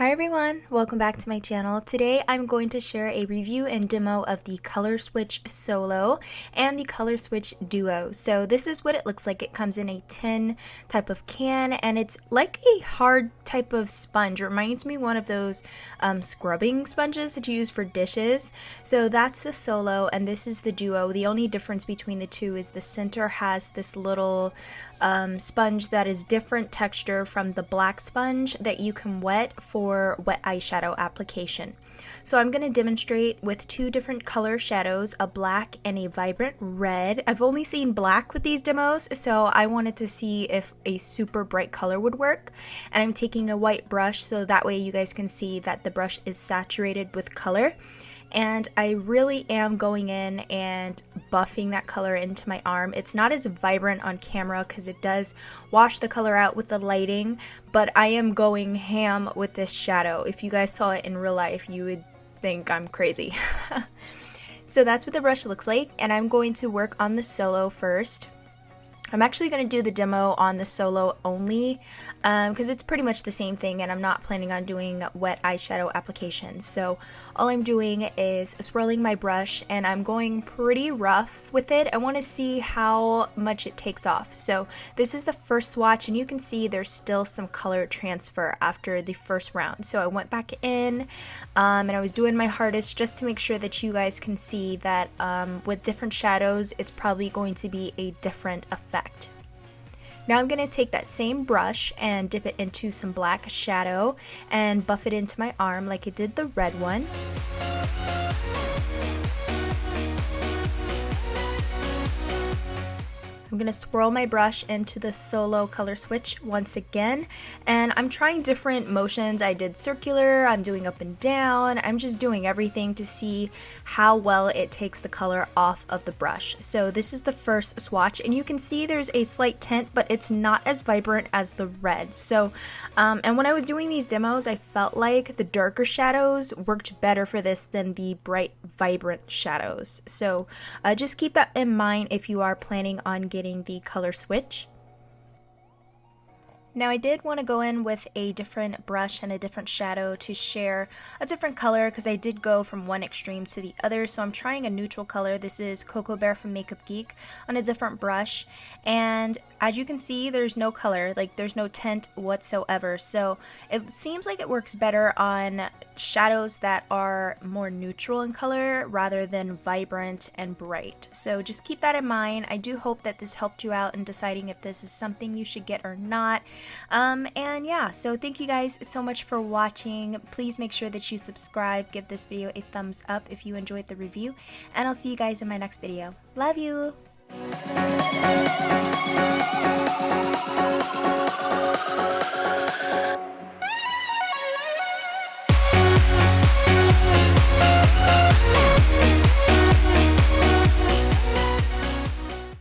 Hi everyone, welcome back to my channel. Today I'm going to share a review and demo of the Color Switch Solo and the Color Switch Duo. So this is what it looks like. It comes in a tin type of can and it's like a hard type of sponge. It reminds me one of those scrubbing sponges that you use for dishes. So that's the Solo and this is the Duo. The only difference between the two is the center has this little sponge that is different texture from the black sponge that you can wet for wet eyeshadow application. So I'm going to demonstrate with two different color shadows, a black and a vibrant red. I've only seen black with these demos, so I wanted to see if a super bright color would work. And I'm taking a white brush so that way you guys can see that the brush is saturated with color. And I really am going in and buffing that color into my arm. It's not as vibrant on camera because it does wash the color out with the lighting, but I am going ham with this shadow. If you guys saw it in real life, you would think I'm crazy. So that's what the brush looks like, and I'm going to work on the Solo first. I'm actually going to do the demo on the Solo only because it's pretty much the same thing and I'm not planning on doing wet eyeshadow applications. So all I'm doing is swirling my brush and I'm going pretty rough with it. I want to see how much it takes off. So this is the first swatch and you can see there's still some color transfer after the first round. So I went back in and I was doing my hardest just to make sure that you guys can see that with different shadows it's probably going to be a different effect. Now I'm going to take that same brush and dip it into some black shadow and buff it into my arm like it did the red one. I'm going to swirl my brush into the Solo color switch once again, and I'm trying different motions. I did circular, I'm doing up and down, I'm just doing everything to see how well it takes the color off of the brush. So this is the first swatch and you can see there's a slight tint, but it's not as vibrant as the red. So and when I was doing these demos, I felt like the darker shadows worked better for this than the bright vibrant shadows. So just keep that in mind if you are planning on getting the color switch. Now I did want to go in with a different brush and a different shadow to share a different color because I did go from one extreme to the other. So I'm trying a neutral color. This is Cocoabear from Makeup Geek on a different brush. And as you can see, there's no color, like there's no tint whatsoever. So it seems like it works better on shadows that are more neutral in color rather than vibrant and bright. So just keep that in mind. I do hope that this helped you out in deciding if this is something you should get or not. And yeah, so thank you guys so much for watching. Please make sure that you subscribe, give this video a thumbs up if you enjoyed the review, and I'll see you guys in my next video. Love you!